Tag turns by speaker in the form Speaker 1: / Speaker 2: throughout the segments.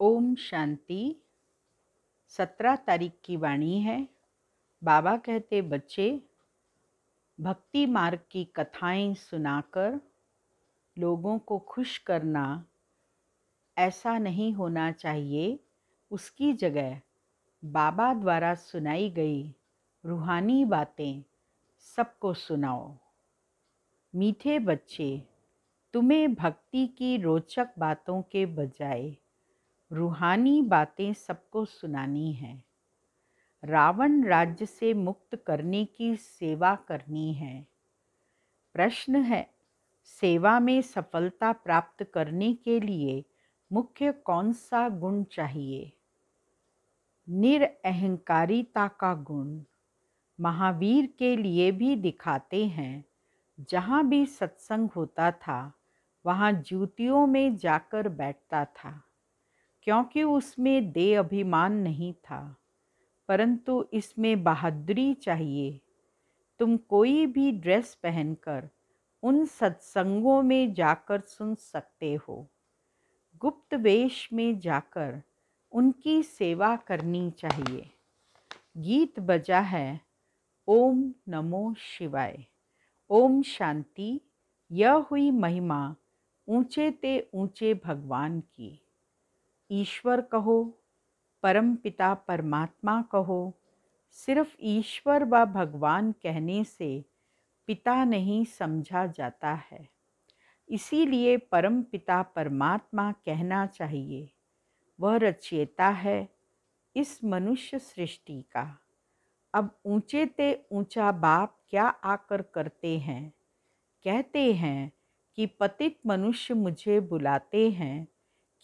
Speaker 1: ओम शांति। 17 तारीख की वाणी है। बाबा कहते, बच्चे, भक्ति मार्ग की कथाएं सुनाकर लोगों को खुश करना ऐसा नहीं होना चाहिए। उसकी जगह बाबा द्वारा सुनाई गई रूहानी बातें सबको सुनाओ। मीठे बच्चे, तुम्हें भक्ति की रोचक बातों के बजाय रूहानी बातें सबको सुनानी है। रावण राज्य से मुक्त करने की सेवा करनी है। प्रश्न है, सेवा में सफलता प्राप्त करने के लिए मुख्य कौन सा गुण चाहिए? निरअहंकारिता का गुण महावीर के लिए भी दिखाते हैं। जहाँ भी सत्संग होता था वहाँ जूतियों में जाकर बैठता था, क्योंकि उसमें देह अभिमान नहीं था, परंतु इसमें बहादुरी चाहिए। तुम कोई भी ड्रेस पहनकर उन सत्संगों में जाकर सुन सकते हो। गुप्त वेश में जाकर उनकी सेवा करनी चाहिए। गीत बजा है, ओम नमो शिवाय। ओम शांति। यह हुई महिमा ऊंचे ते ऊंचे भगवान की। ईश्वर कहो, परम पिता परमात्मा कहो। सिर्फ ईश्वर व भगवान कहने से पिता नहीं समझा जाता है, इसीलिए परम पिता परमात्मा कहना चाहिए। वह रचयिता है इस मनुष्य सृष्टि का। अब ऊंचे ते ऊंचा बाप क्या आकर करते हैं? कहते हैं कि पतित मनुष्य मुझे बुलाते हैं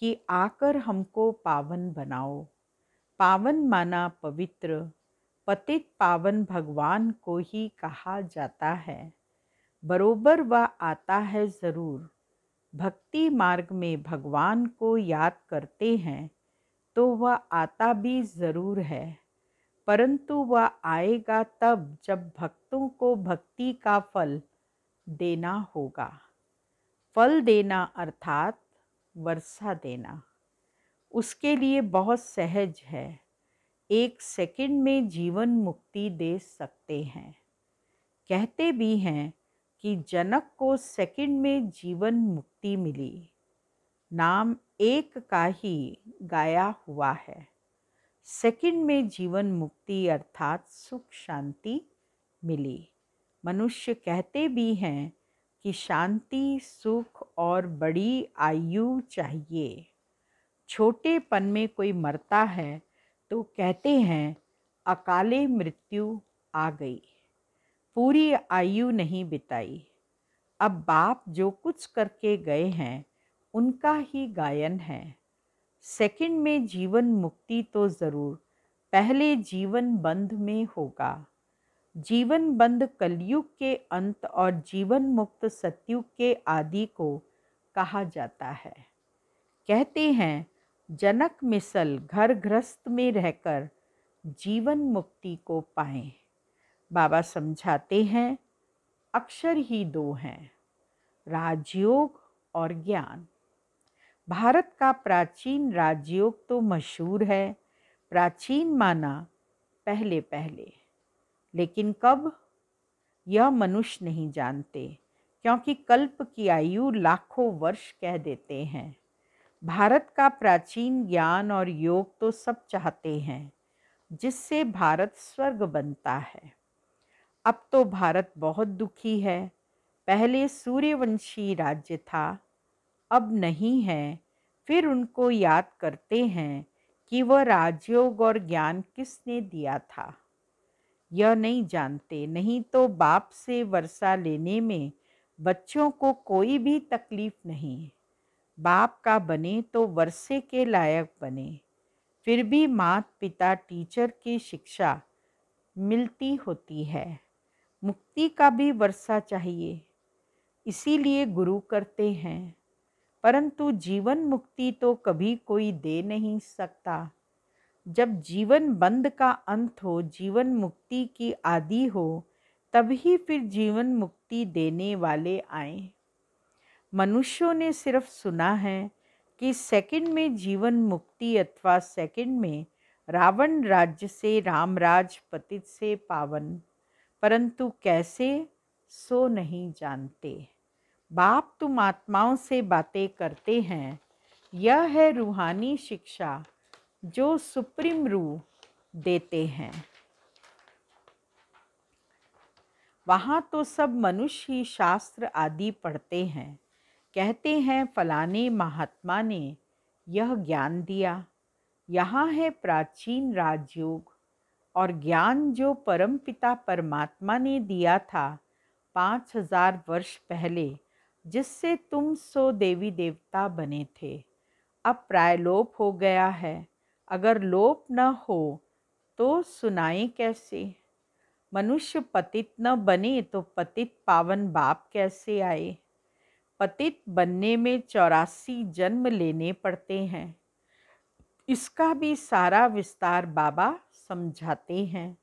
Speaker 1: कि आकर हमको पावन बनाओ। पावन माना पवित्र, पतित पावन भगवान को ही कहा जाता है। बरोबर वह आता है ज़रूर। भक्ति मार्ग में भगवान को याद करते हैं तो वह आता भी ज़रूर है, परंतु वह आएगा तब जब भक्तों को भक्ति का फल देना होगा। फल देना अर्थात वर्षा देना उसके लिए बहुत सहज है। 1 सेकंड में जीवन मुक्ति दे सकते हैं। कहते भी हैं कि जनक को सेकंड में जीवन मुक्ति मिली। नाम एक का ही गाया हुआ है। सेकंड में जीवन मुक्ति अर्थात सुख शांति मिली। मनुष्य कहते भी हैं कि शांति, सुख और बड़ी आयु चाहिए। छोटेपन में कोई मरता है तो कहते हैं अकाले मृत्यु आ गई, पूरी आयु नहीं बिताई। अब बाप जो कुछ करके गए हैं उनका ही गायन है। सेकंड में जीवन मुक्ति तो ज़रूर, पहले जीवन बंध में होगा। जीवन बंध कलयुग के अंत और जीवन मुक्त सतयुग के आदि को कहा जाता है। कहते हैं जनक मिसल घर गृहस्थ में रहकर जीवन मुक्ति को पाएं। बाबा समझाते हैं अक्षर ही 2 हैं, राजयोग और ज्ञान। भारत का प्राचीन राजयोग तो मशहूर है। प्राचीन माना पहले पहले, लेकिन कब, यह मनुष्य नहीं जानते, क्योंकि कल्प की आयु लाखों वर्ष कह देते हैं। भारत का प्राचीन ज्ञान और योग तो सब चाहते हैं, जिससे भारत स्वर्ग बनता है। अब तो भारत बहुत दुखी है। पहले सूर्यवंशी राज्य था, अब नहीं है। फिर उनको याद करते हैं कि वह राजयोग और ज्ञान किसने दिया था। यह नहीं जानते, नहीं तो बाप से वर्षा लेने में बच्चों को कोई भी तकलीफ नहीं। बाप का बने तो वर्षे के लायक बने। फिर भी माता पिता टीचर की शिक्षा मिलती होती है। मुक्ति का भी वर्षा चाहिए, इसीलिए गुरु करते हैं। परंतु जीवन मुक्ति तो कभी कोई दे नहीं सकता। जब जीवन बंध का अंत हो, जीवन मुक्ति की आदि हो, तभी फिर जीवन मुक्ति देने वाले आए। मनुष्यों ने सिर्फ सुना है कि सेकंड में जीवन मुक्ति अथवा सेकंड में रावण राज्य से रामराज पतित से पावन, परंतु कैसे सो नहीं जानते। बाप तुम आत्माओं से बातें करते हैं, यह है रूहानी शिक्षा जो सुप्रीम रूह देते हैं। वहाँ तो सब मनुष्य ही शास्त्र आदि पढ़ते हैं, कहते हैं फलाने महात्मा ने यह ज्ञान दिया। यहाँ है प्राचीन राजयोग और ज्ञान जो परमपिता परमात्मा ने दिया था 5000 वर्ष पहले, जिससे तुम सो देवी देवता बने थे। अब प्राय लोप हो गया है। अगर लोप न हो तो सुनाएं कैसे। मनुष्य पतित न बने तो पतित पावन बाप कैसे आए। पतित बनने में 84 जन्म लेने पड़ते हैं। इसका भी सारा विस्तार बाबा समझाते हैं,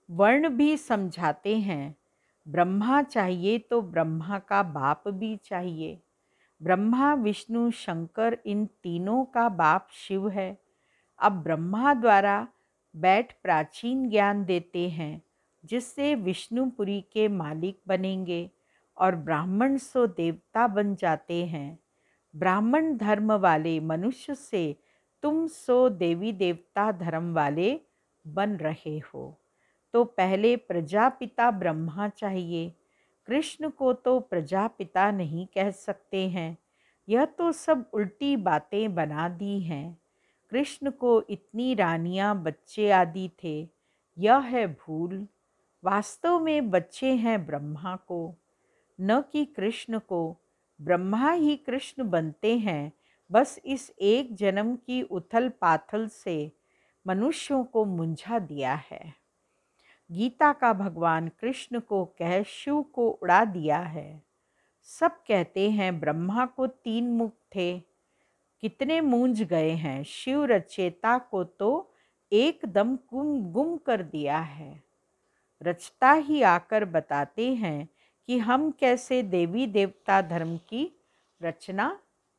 Speaker 1: वर्ण भी समझाते हैं। ब्रह्मा चाहिए तो ब्रह्मा का बाप भी चाहिए। ब्रह्मा विष्णु शंकर इन तीनों का बाप शिव है। अब ब्रह्मा द्वारा बैठ प्राचीन ज्ञान देते हैं, जिससे विष्णुपुरी के मालिक बनेंगे और ब्राह्मण सो देवता बन जाते हैं। ब्राह्मण धर्म वाले मनुष्य से तुम सो देवी देवता धर्म वाले बन रहे हो। तो पहले प्रजापिता ब्रह्मा चाहिए। कृष्ण को तो प्रजापिता नहीं कह सकते हैं, यह तो सब उल्टी बातें बना दी हैं। कृष्ण को इतनी रानियां बच्चे आदि थे, यह है भूल। वास्तव में बच्चे हैं ब्रह्मा को, न कि कृष्ण को। ब्रह्मा ही कृष्ण बनते हैं। बस इस एक जन्म की उथल पाथल से मनुष्यों को मुंझा दिया है। गीता का भगवान कृष्ण को कह शिव को उड़ा दिया है। सब कहते हैं ब्रह्मा को 3 मुख थे, कितने मूंझ गए हैं। शिव रचेता को तो एकदम गुम कर दिया है। रचता ही आकर बताते हैं कि हम कैसे देवी देवता धर्म की रचना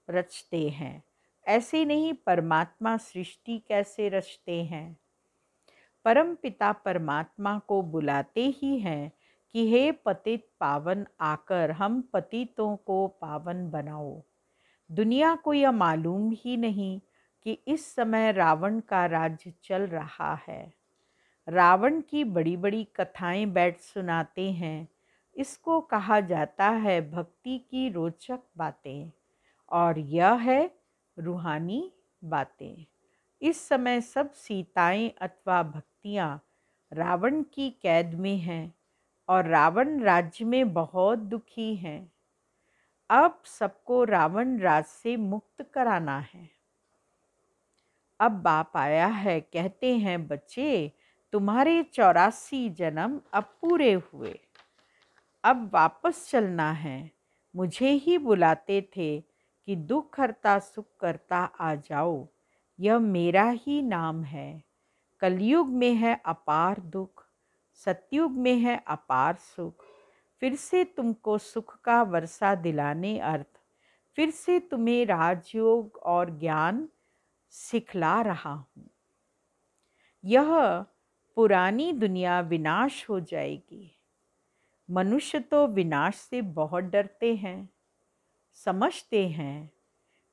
Speaker 1: रचते हैं। ऐसे नहीं परमात्मा सृष्टि कैसे रचते हैं। परम पिता परमात्मा को बुलाते ही हैं कि हे पतित पावन, आकर हम पतितों को पावन बनाओ। दुनिया को यह मालूम ही नहीं कि इस समय रावण का राज्य चल रहा है। रावण की बड़ी बड़ी कथाएं बैठ सुनाते हैं। इसको कहा जाता है भक्ति की रोचक बातें, और यह है रूहानी बातें। इस समय सब सीताएं अथवा भक्तियां रावण की कैद में हैं और रावण राज्य में बहुत दुखी हैं। अब सबको रावण राज से मुक्त कराना है। अब बाप आया है, कहते हैं बच्चे तुम्हारे 84 जन्म अब पूरे हुए, अब वापस चलना है। मुझे ही बुलाते थे कि दुख हरता सुख करता आ जाओ, यह मेरा ही नाम है। कलयुग में है अपार दुख, सतयुग में है अपार सुख। फिर से तुमको सुख का वर्षा दिलाने अर्थ, फिर से तुम्हें राजयोग और ज्ञान सिखला रहा हूँ। यह पुरानी दुनिया विनाश हो जाएगी। मनुष्य तो विनाश से बहुत डरते हैं, समझते हैं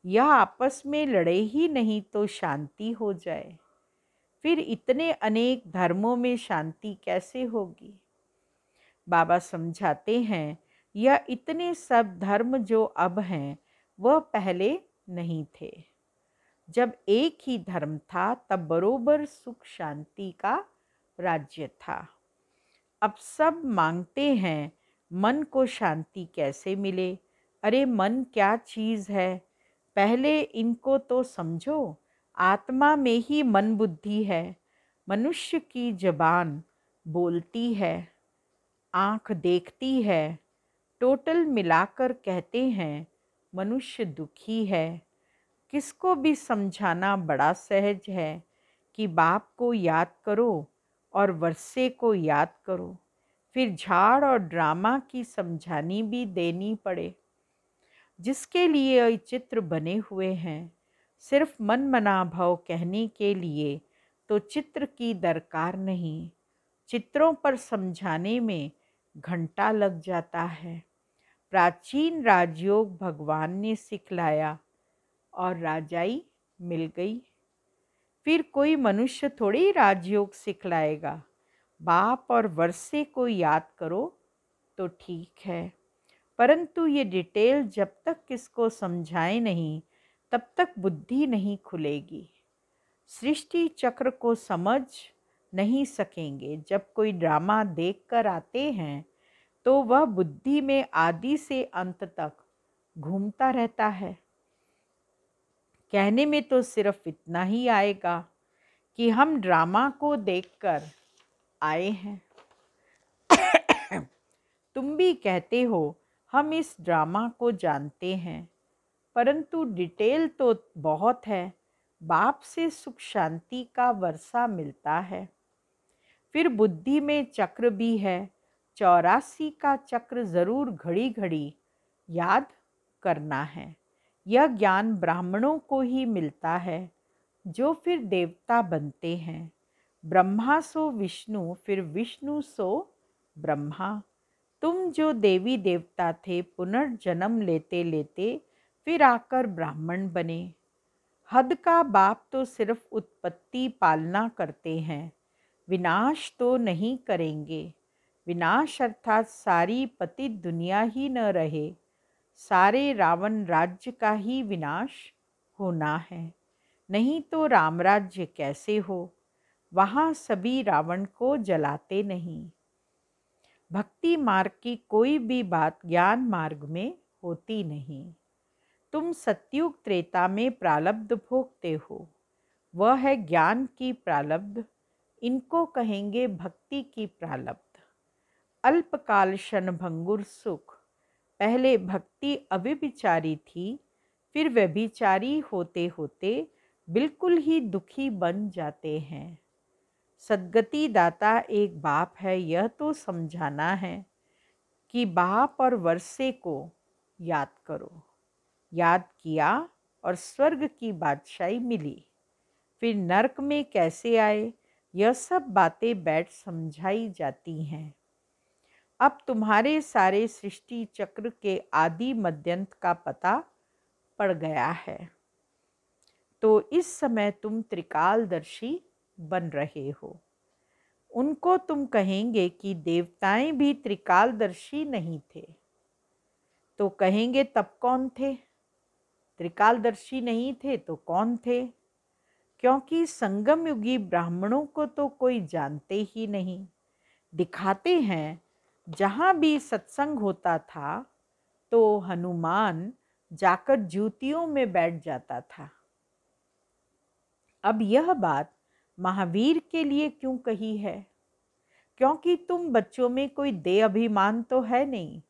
Speaker 1: यह आपस में लड़े ही नहीं तो शांति हो जाए। फिर इतने अनेक धर्मों में शांति कैसे होगी। बाबा समझाते हैं यह इतने सब धर्म जो अब हैं वह पहले नहीं थे। जब एक ही धर्म था तब बरोबर सुख शांति का राज्य था। अब सब मांगते हैं मन को शांति कैसे मिले। अरे मन क्या चीज़ है, पहले इनको तो समझो। आत्मा में ही मन बुद्धि है। मनुष्य की जबान बोलती है, आँख देखती है, टोटल मिलाकर कहते हैं मनुष्य दुखी है। किसको भी समझाना बड़ा सहज है कि बाप को याद करो और वर्षे को याद करो। फिर झाड़ और ड्रामा की समझानी भी देनी पड़े। जिसके लिए ये चित्र बने हुए हैं सिर्फ मनमना भाव कहने के लिए तो चित्र की दरकार नहीं, चित्रों पर समझाने में घंटा लग जाता है। प्राचीन राजयोग भगवान ने सिखलाया और राजाई मिल गई। फिर कोई मनुष्य थोड़ी राजयोग सिखलाएगा। बाप और वर्षे को याद करो तो ठीक है, परंतु ये डिटेल जब तक किसको समझाए नहीं तब तक बुद्धि नहीं खुलेगी। सृष्टि चक्र को समझ नहीं सकेंगे। जब कोई ड्रामा देखकर आते हैं तो वह बुद्धि में आदि से अंत तक घूमता रहता है। कहने में तो सिर्फ इतना ही आएगा कि हम ड्रामा को देखकर आए हैं। तुम भी कहते हो हम इस ड्रामा को जानते हैं, परंतु डिटेल तो बहुत है। बाप से सुख शांति का वर्षा मिलता है। फिर बुद्धि में चक्र भी है। 84 का चक्र जरूर घड़ी घड़ी याद करना है। यह ज्ञान ब्राह्मणों को ही मिलता है, जो फिर देवता बनते हैं। ब्रह्मा सो विष्णु, फिर विष्णु सो ब्रह्मा। तुम जो देवी देवता थे, पुनर्जन्म लेते लेते फिर आकर ब्राह्मण बने। हद का बाप तो सिर्फ उत्पत्ति पालना करते हैं, विनाश तो नहीं करेंगे। विनाश अर्थात सारी पतित दुनिया ही न रहे, सारे रावण राज्य का ही विनाश होना है। नहीं तो रामराज्य कैसे हो? वहाँ सभी रावण को जलाते नहीं। भक्ति मार्ग की कोई भी बात ज्ञान मार्ग में होती नहीं। तुम सतयुग त्रेता में प्रारब्ध भोगते हो, वह है ज्ञान की प्रारब्ध। इनको कहेंगे भक्ति की प्रारब्ध। अल्पकाल क्षणभंगुर सुख। पहले भक्ति अव्यभिचारी थी, फिर व्यभिचारी होते होते बिल्कुल ही दुखी बन जाते हैं। सद्गति दाता एक बाप है, यह तो समझाना है कि बाप और वर्षे को याद करो। याद किया और स्वर्ग की बादशाही मिली। फिर नरक में कैसे आए, यह सब बातें बैठ समझाई जाती हैं। अब तुम्हारे सारे सृष्टि चक्र के आदि मध्यंत का पता पड़ गया है, तो इस समय तुम त्रिकालदर्शी बन रहे हो। उनको तुम कहेंगे कि देवताएं भी त्रिकालदर्शी नहीं थे, तो कहेंगे तब कौन थे? त्रिकालदर्शी नहीं थे तो कौन थे? क्योंकि संगम युगी ब्राह्मणों को तो कोई जानते ही नहीं। दिखाते हैं जहाँ भी सत्संग होता था तो हनुमान जाकर जूतियों में बैठ जाता था। अब यह बात महावीर के लिए क्यों कही है? क्योंकि तुम बच्चों में कोई दे अभिमान तो है नहीं।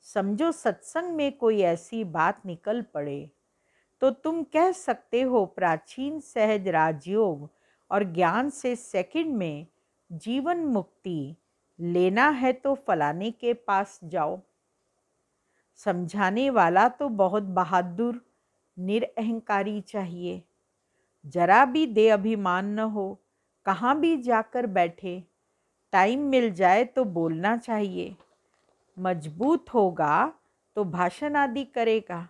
Speaker 1: समझो सत्संग में कोई ऐसी बात निकल पड़े तो तुम कह सकते हो प्राचीन सहज राजयोग और ज्ञान से सेकंड में जीवन मुक्ति लेना है तो फलाने के पास जाओ। समझाने वाला तो बहुत बहादुर निरअहंकारी चाहिए, जरा भी दे अभिमान न हो, कहाँ भी जाकर बैठे। टाइम मिल जाए तो बोलना चाहिए। मजबूत होगा तो भाषण आदि करेगा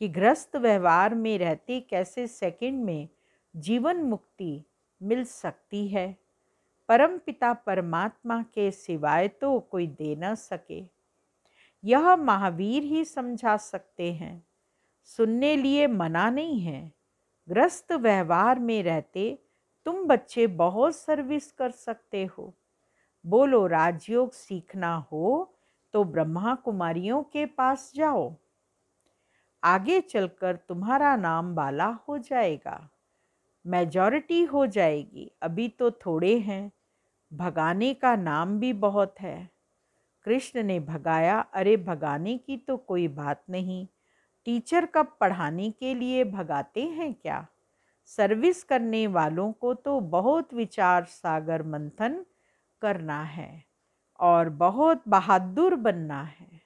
Speaker 1: कि गृहस्थ व्यवहार में रहते कैसे सेकंड में जीवन मुक्ति मिल सकती है। परमपिता परमात्मा के सिवाय तो कोई दे न सके। यह महावीर ही समझा सकते हैं, सुनने लिए मना नहीं है। गृहस्थ व्यवहार में रहते तुम बच्चे बहुत सर्विस कर सकते हो। बोलो राजयोग सीखना हो तो ब्रह्मा कुमारियों के पास जाओ, आगे चलकर तुम्हारा नाम बाला हो जाएगा, मेजॉरिटी हो जाएगी। अभी तो थोड़े हैं, भगाने का नाम भी बहुत है। कृष्ण ने भगाया, अरे भगाने की तो कोई बात नहीं। टीचर कब पढ़ाने के लिए भगाते हैं क्या? सर्विस करने वालों को तो बहुत विचार सागर मंथन करना है और बहुत बहादुर बनना है।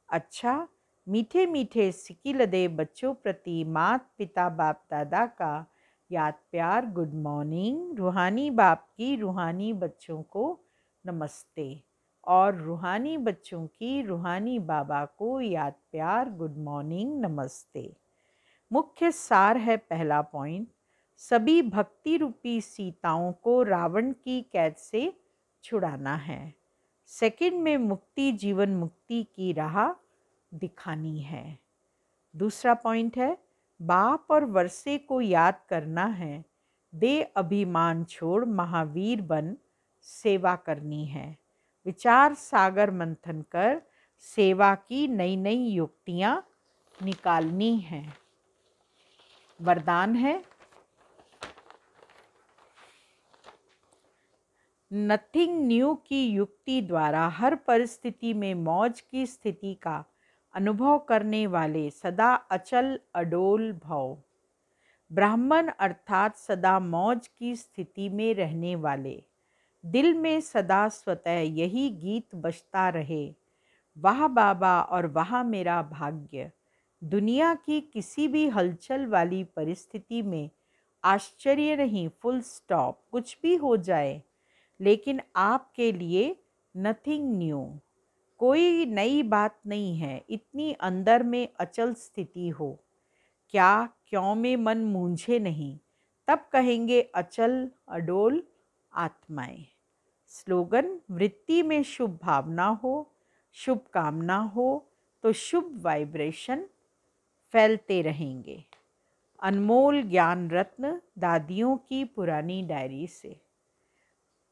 Speaker 1: अच्छा, मीठे मीठे सिकिलदे बच्चों प्रति मात पिता बाप दादा का याद प्यार गुड मॉर्निंग। रूहानी बाप की रूहानी बच्चों को नमस्ते और रूहानी बच्चों की रूहानी बाबा को याद प्यार गुड मॉर्निंग नमस्ते। मुख्य सार है पहला पॉइंट, सभी भक्ति रूपी सीताओं को रावण की कैद से छुड़ाना है। सेकंड में मुक्ति जीवन मुक्ति की राह दिखानी है। दूसरा पॉइंट है बाप और वर्षे को याद करना है, दे अभिमान छोड़ महावीर बन सेवा करनी है। विचार सागर मंथन कर सेवा की नई नई युक्तियां निकालनी हैं। वरदान है नथिंग न्यू की युक्ति द्वारा हर परिस्थिति में मौज की स्थिति का अनुभव करने वाले सदा अचल अडोल भव। ब्राह्मण अर्थात सदा मौज की स्थिति में रहने वाले, दिल में सदा स्वतः यही गीत बजता रहे, वाह बाबा और वाह मेरा भाग्य। दुनिया की किसी भी हलचल वाली परिस्थिति में आश्चर्य नहीं, फुल स्टॉप, कुछ भी हो जाए, लेकिन आपके लिए नथिंग न्यू, कोई नई बात नहीं है। इतनी अंदर में अचल स्थिति हो, क्या क्यों में मन मूंझे नहीं, तब कहेंगे अचल अडोल आत्माएं। स्लोगन, वृत्ति में शुभ भावना हो, शुभ कामना हो तो शुभ वाइब्रेशन फैलते रहेंगे। अनमोल ज्ञान रत्न दादियों की पुरानी डायरी से।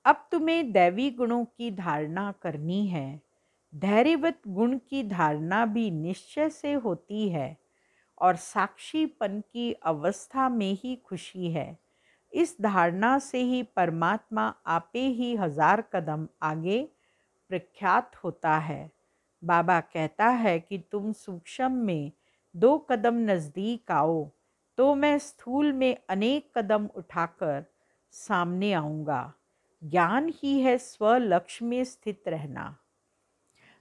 Speaker 1: अब तुम्हें दैवी गुणों की धारणा करनी है। धैर्यवत गुण की धारणा भी निश्चय से होती है और साक्षीपन की अवस्था में ही खुशी है। इस धारणा से ही परमात्मा आपे ही 1000 कदम आगे प्रख्यात होता है। बाबा कहता है कि तुम सूक्ष्म में 2 कदम नज़दीक आओ तो मैं स्थूल में अनेक कदम उठाकर सामने आऊँगा। ज्ञान ही है स्व लक्ष्य में स्थित रहना।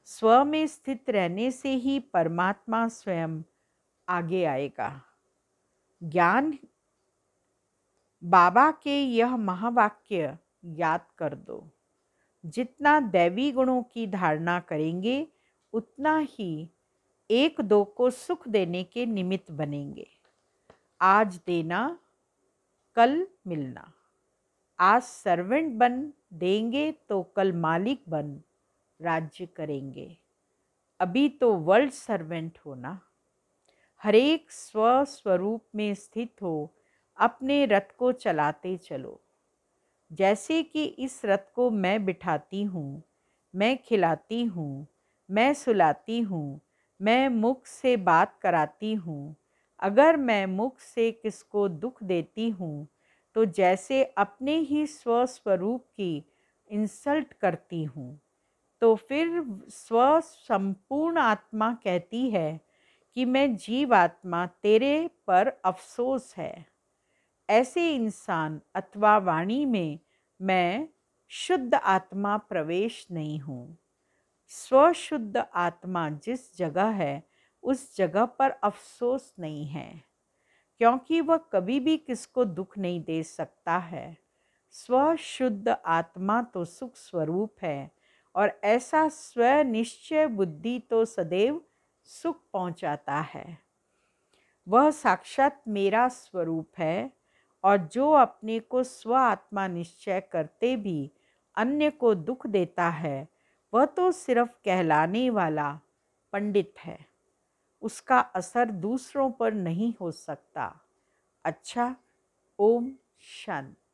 Speaker 1: स्व में स्थित रहने से ही परमात्मा स्वयं आगे आएगा। ज्ञान बाबा के यह महावाक्य याद कर दो, जितना दैवी गुणों की धारणा करेंगे उतना ही एक दो को सुख देने के निमित्त बनेंगे। आज देना कल मिलना, आज सर्वेंट बन देंगे तो कल मालिक बन राज्य करेंगे। अभी तो वर्ल्ड सर्वेंट होना। हरेक स्व स्वरूप में स्थित हो, अपने रथ को चलाते चलो। जैसे कि इस रथ को मैं बिठाती हूँ, मैं खिलाती हूँ, मैं सुलाती हूँ, मैं मुख से बात कराती हूँ। अगर मैं मुख से किसको दुख देती हूँ तो जैसे अपने ही स्वस्वरूप की इंसल्ट करती हूँ। तो फिर स्व संपूर्ण आत्मा कहती है कि मैं जीव आत्मा, तेरे पर अफसोस है। ऐसे इंसान अथवा वाणी में मैं शुद्ध आत्मा प्रवेश नहीं हूँ। स्वशुद्ध आत्मा जिस जगह है उस जगह पर अफसोस नहीं है, क्योंकि वह कभी भी किसको दुख नहीं दे सकता है। स्वशुद्ध आत्मा तो सुख स्वरूप है और ऐसा स्वनिश्चय बुद्धि तो सदैव सुख पहुंचाता है। वह साक्षात मेरा स्वरूप है और जो अपने को स्व आत्मा निश्चय करते भी अन्य को दुख देता है वह तो सिर्फ कहलाने वाला पंडित है, उसका असर दूसरों पर नहीं हो सकता। अच्छा, ओम शांति।